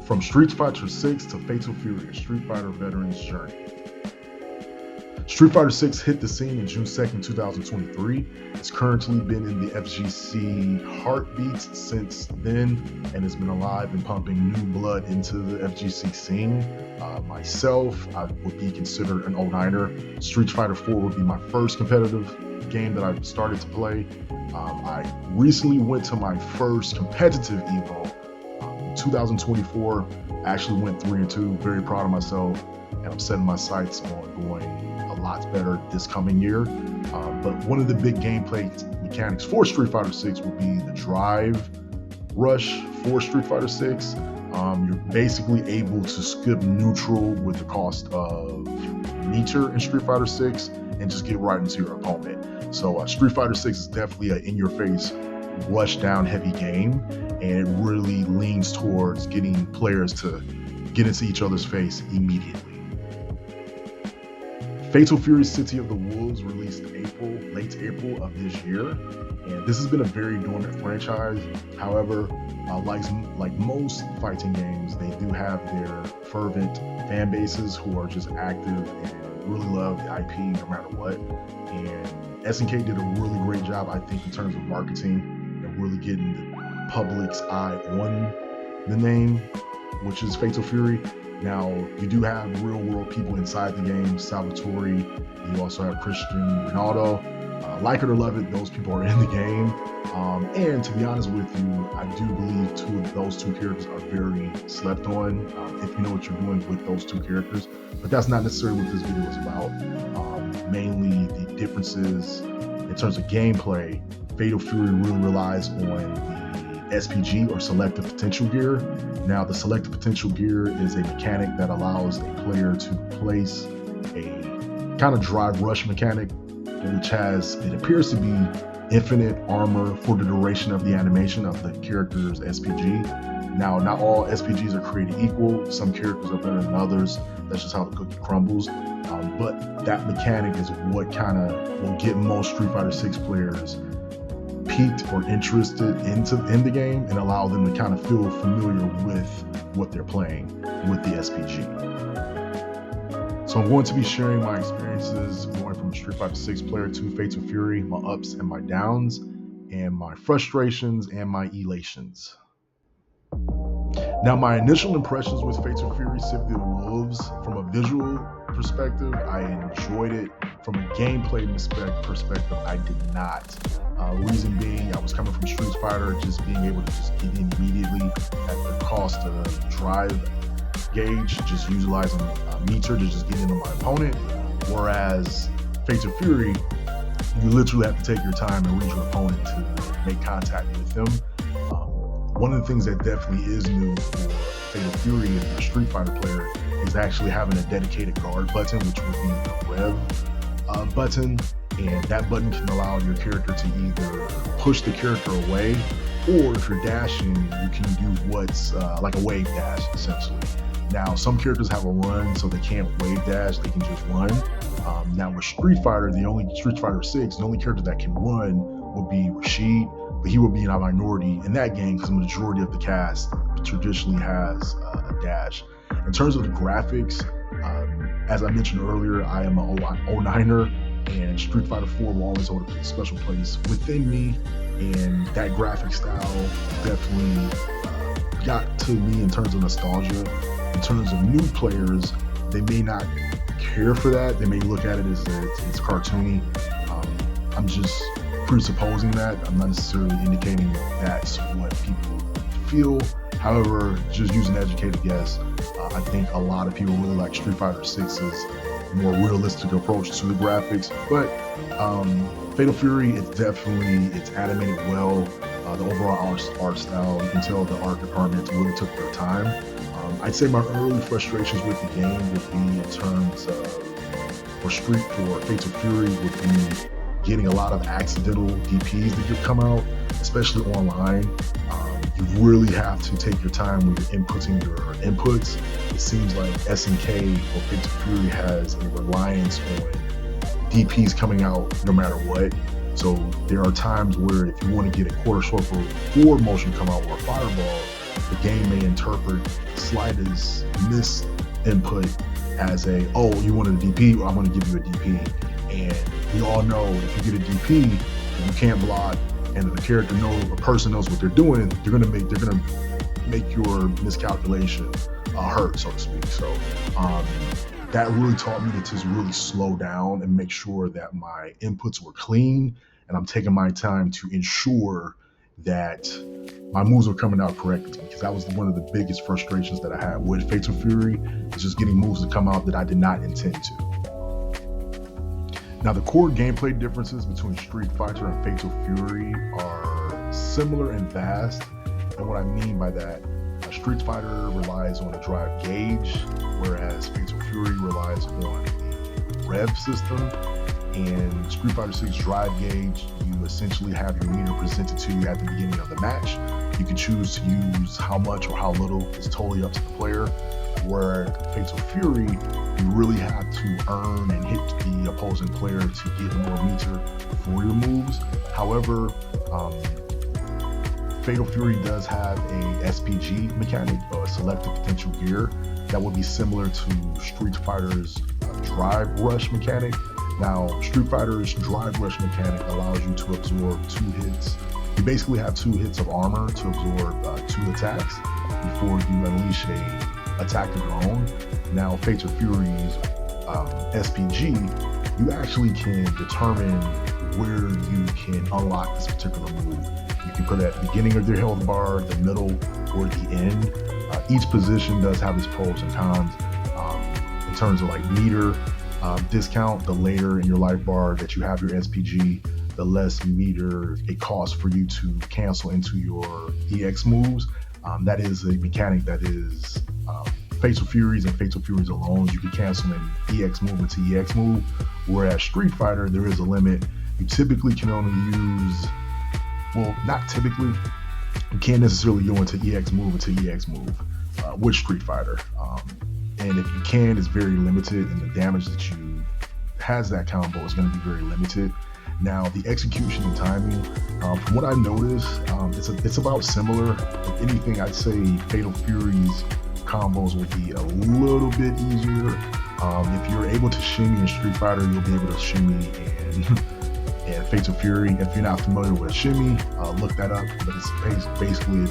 From Street Fighter 6 to Fatal Fury, a Street Fighter veteran's journey. Street Fighter 6 hit the scene in June 2nd, 2023. It's currently been in the FGC heartbeats since then, and it's been alive and pumping new blood into the FGC scene. Myself, I would be considered an 09er. Street Fighter 4 would be my first competitive game that I started to play. I recently went to my first competitive EVO. 2024, I actually went 3-2, very proud of myself, and I'm setting my sights on going a lot better this coming year. But one of the big gameplay mechanics for Street Fighter 6 would be the drive rush for Street Fighter 6. You're basically able to skip neutral with the cost of meter in Street Fighter 6 and just get right into your opponent. So Street Fighter 6 is definitely an in-your-face, rush-down heavy game, and it really leans towards getting players to get into each other's face immediately. Fatal Fury City of the Wolves released late April of this year, and this has been a very dormant franchise. However, like most fighting games, they do have their fervent fan bases who are just active and really love the IP no matter what. And SNK did a really great job, I think, in terms of marketing and really getting the public's eye on the name, which is Fatal Fury. Now, you do have real world people inside the game, Salvatore, you also have Christian Ronaldo. Like it or love it, those people are in the game. And to be honest with you, I do believe those two characters are very slept on, if you know what you're doing with those two characters. But that's not necessarily what this video is about. Mainly the differences in terms of gameplay. Fatal Fury really relies on the SPG, or selective potential gear. Now, the selective potential gear is a mechanic that allows a player to place a kind of drive rush mechanic, which it appears to be infinite armor for the duration of the animation of the character's SPG. Now, not all SPGs are created equal. Some characters are better than others. That's just how the cookie crumbles. But that mechanic is what kind of will get most Street Fighter 6 players piqued or interested in the game and allow them to kind of feel familiar with what they're playing with the SPG. So I'm going to be sharing my experiences going from Street Fighter 6 player to Fatal Fury, my ups and my downs, and my frustrations and my elations. Now, my initial impressions with Fatal Fury City of the Wolves, from a visual perspective, I enjoyed it. From a gameplay perspective, I did not. Reason being, I was coming from Street Fighter, just being able to just get in immediately at the cost of the drive gauge, just utilizing a meter to just get into my opponent. Whereas Fatal Fury, you literally have to take your time and reach your opponent to make contact with them. One of the things that definitely is new for Fatal Fury if you're a Street Fighter player is actually having a dedicated guard button, which would be the rev button. And that button can allow your character to either push the character away, or if you're dashing, you can do what's like a wave dash, essentially. Now, some characters have a run, so they can't wave dash, they can just run. Now with Street Fighter, Street Fighter 6, the only character that can run would be Rashid, but he would be in a minority in that game because the majority of the cast traditionally has a dash. In terms of the graphics, as I mentioned earlier, I am an 09er, and Street Fighter 4 will always hold a special place within me, and that graphic style definitely got to me in terms of nostalgia. In terms of new players, they may not care for that. They may look at it as it's cartoony. I'm just presupposing that. I'm not necessarily indicating that's what people feel. However, just using an educated guess, I think a lot of people really like Street Fighter 6's more realistic approach to the graphics. But Fatal Fury, it's animated well. The overall art style, you can tell the art department really took their time. I'd say my early frustrations with the game would be in terms of, for Fatal Fury, would be getting a lot of accidental DPs that come out, especially online. You really have to take your time when you're inputting your inputs. It seems like SNK or Fatal Fury has a reliance on DPs coming out no matter what. So there are times where if you want to get a quarter circle or motion come out or a fireball, the game may interpret slightest miss input as a, oh, you wanted a DP, well, I'm going to give you a DP. And we all know if you get a DP and you can't block, and the character a person knows what they're doing, they're gonna make your miscalculation hurt, so to speak. So that really taught me to just really slow down and make sure that my inputs were clean, and I'm taking my time to ensure that my moves are coming out correctly, because that was one of the biggest frustrations that I had with Fatal Fury, is just getting moves to come out that I did not intend to. Now, the core gameplay differences between Street Fighter and Fatal Fury are similar and vast. And what I mean by that, Street Fighter relies on a drive gauge, whereas Fatal Fury relies on a rev system. And Street Fighter 6 drive gauge, you essentially have your meter presented to you at the beginning of the match. You can choose to use how much or how little. It's totally up to the player. Where Fatal Fury, you really have to earn and hit the opposing player to get more meter for your moves. However, Fatal Fury does have a SPG mechanic, a selective potential gear, that would be similar to Street Fighter's drive rush mechanic. Now, Street Fighter's drive rush mechanic allows you to absorb 2 hits. You basically have 2 hits of armor to absorb 2 attacks before you unleash a attack of your own. Now, Fatal Fury's SPG, you actually can determine where you can unlock this particular move. You can put it at the beginning of your health bar, the middle, or the end. Each position does have its pros and cons. In terms of like meter discount, the later in your life bar that you have your SPG, the less meter it costs for you to cancel into your EX moves. That is a mechanic that is Fatal Furies and Fatal Furies alone. You can cancel an EX move into EX move, whereas Street Fighter, there is a limit. You typically can only use, well, not typically, you can't necessarily go into EX move with Street Fighter. And if you can, it's very limited, and the damage that you has that combo is going to be very limited. Now, the execution and timing, from what I noticed, it's about similar. If anything, I'd say Fatal Fury's combos will be a little bit easier. If you're able to shimmy in Street Fighter, you'll be able to shimmy in Fatal Fury. If you're not familiar with shimmy, look that up. But it's basically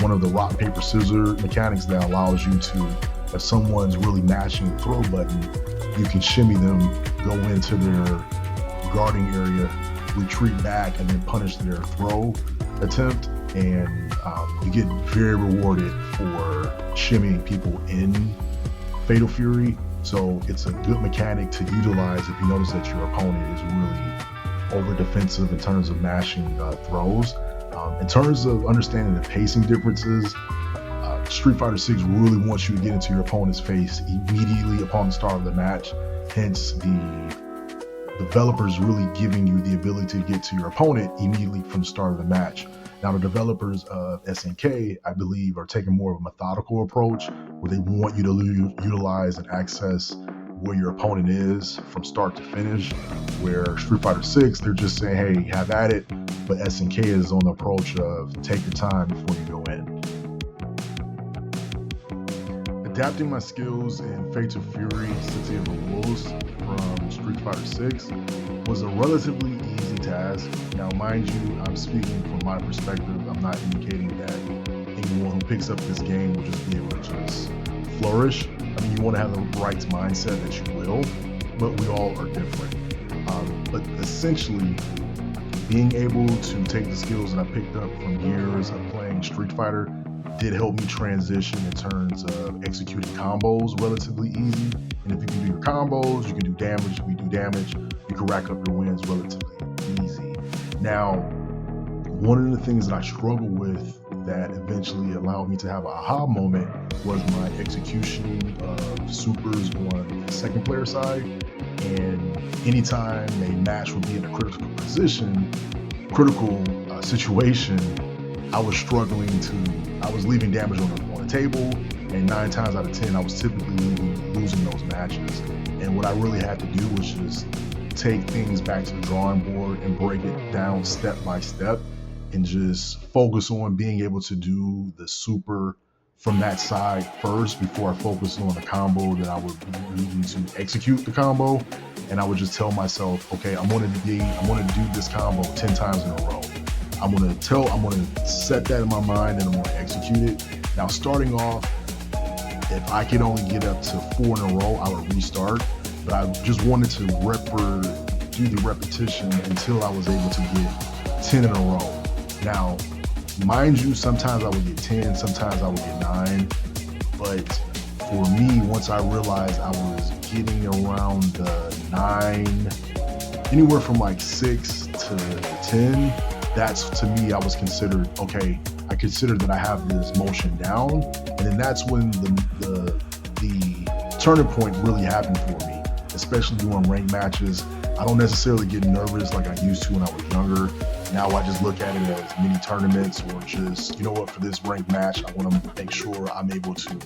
one of the rock, paper, scissors mechanics that allows you to, if someone's really mashing the throw button, you can shimmy them, go into their guarding area, retreat back, and then punish their throw attempt. And you get very rewarded for shimmying people in Fatal Fury. So it's a good mechanic to utilize if you notice that your opponent is really over defensive in terms of mashing throws. In terms of understanding the pacing differences, Street Fighter 6 really wants you to get into your opponent's face immediately upon the start of the match. Hence, the developers really giving you the ability to get to your opponent immediately from the start of the match. Now, the developers of SNK, I believe, are taking more of a methodical approach, where they want you to utilize and access where your opponent is from start to finish. Where Street Fighter 6, they're just saying, hey, have at it. But SNK is on the approach of take your time before you go in. Adapting my skills in Fatal Fury City of the Wolves from Street Fighter 6 was a relatively easy task. Now, mind you, I'm speaking from my perspective. I'm not indicating that anyone who picks up this game will just be able to just flourish. I mean, you want to have the right mindset that you will, but we all are different. But essentially, being able to take the skills that I picked up from years of playing Street Fighter did help me transition in terms of executing combos relatively easy. And if you can do your combos, you can do damage. If you do damage, you can rack up your wins relatively easy. Now, one of the things that I struggled with that eventually allowed me to have an aha moment was my execution of supers on the second player side. And anytime a match would be in a critical situation, I was leaving damage on the table, and 9 times out of 10, I was typically losing those matches. And what I really had to do was just take things back to the drawing board and break it down step by step and just focus on being able to do the super from that side first before I focused on the combo that I would be needing to execute the combo. And I would just tell myself, okay, I'm gonna do this combo 10 times in a row. I'm gonna set that in my mind and I'm gonna execute it. Now starting off, if I could only get up to 4 in a row, I would restart. But I just wanted to do the repetition until I was able to get 10 in a row. Now, mind you, sometimes I would get 10, sometimes I would get 9. But for me, once I realized I was getting around the 9, anywhere from like 6 to 10, that's, to me, I was considered, okay, I considered that I have this motion down. And then that's when the turning point really happened for me, especially during ranked matches. I don't necessarily get nervous like I used to when I was younger. Now I just look at it as mini tournaments, or just, you know what, for this ranked match, I want to make sure I'm able to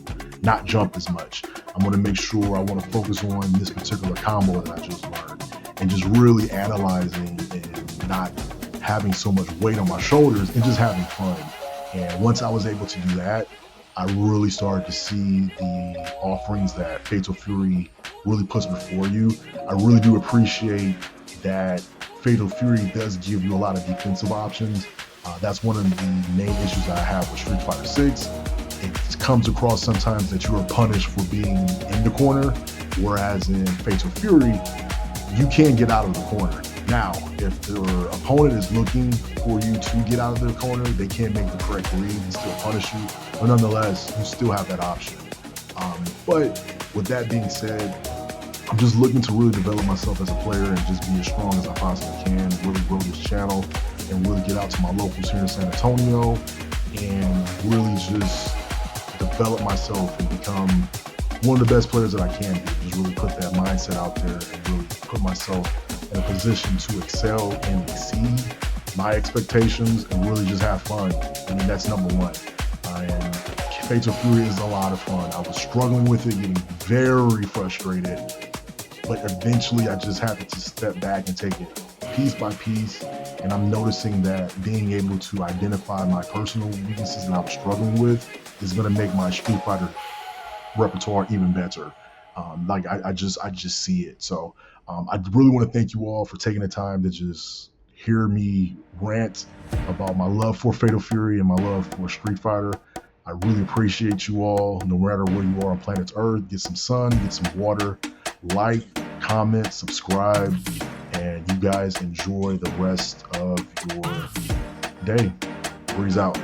not jump as much. I'm going to make sure I want to focus on this particular combo that I just learned, and just really analyzing and not having so much weight on my shoulders and just having fun. And once I was able to do that, I really started to see the offerings that Fatal Fury really puts before you. I really do appreciate that Fatal Fury does give you a lot of defensive options. That's one of the main issues that I have with Street Fighter 6. It comes across sometimes that you are punished for being in the corner, whereas in Fatal Fury, you can get out of the corner. Now, if your opponent is looking for you to get out of their corner, they can't make the correct read and still punish you. But nonetheless, you still have that option. But with that being said, I'm just looking to really develop myself as a player and just be as strong as I possibly can, really grow this channel, and really get out to my locals here in San Antonio, and really just develop myself and become one of the best players that I can be. Just really put that mindset out there and really put myself in a position to excel and exceed my expectations and really just have fun. I mean, that's number one. And Fatal Fury is a lot of fun. I was struggling with it, getting very frustrated, but eventually I just had to step back and take it piece by piece. And I'm noticing that being able to identify my personal weaknesses that I was struggling with is going to make my Street Fighter repertoire even better. I just see it. So I really want to thank you all for taking the time to just hear me rant about my love for Fatal Fury and my love for Street Fighter. I really appreciate you all, no matter where you are on planet Earth. Get some sun, get some water, like, comment, subscribe, and you guys enjoy the rest of your day. Breeze out.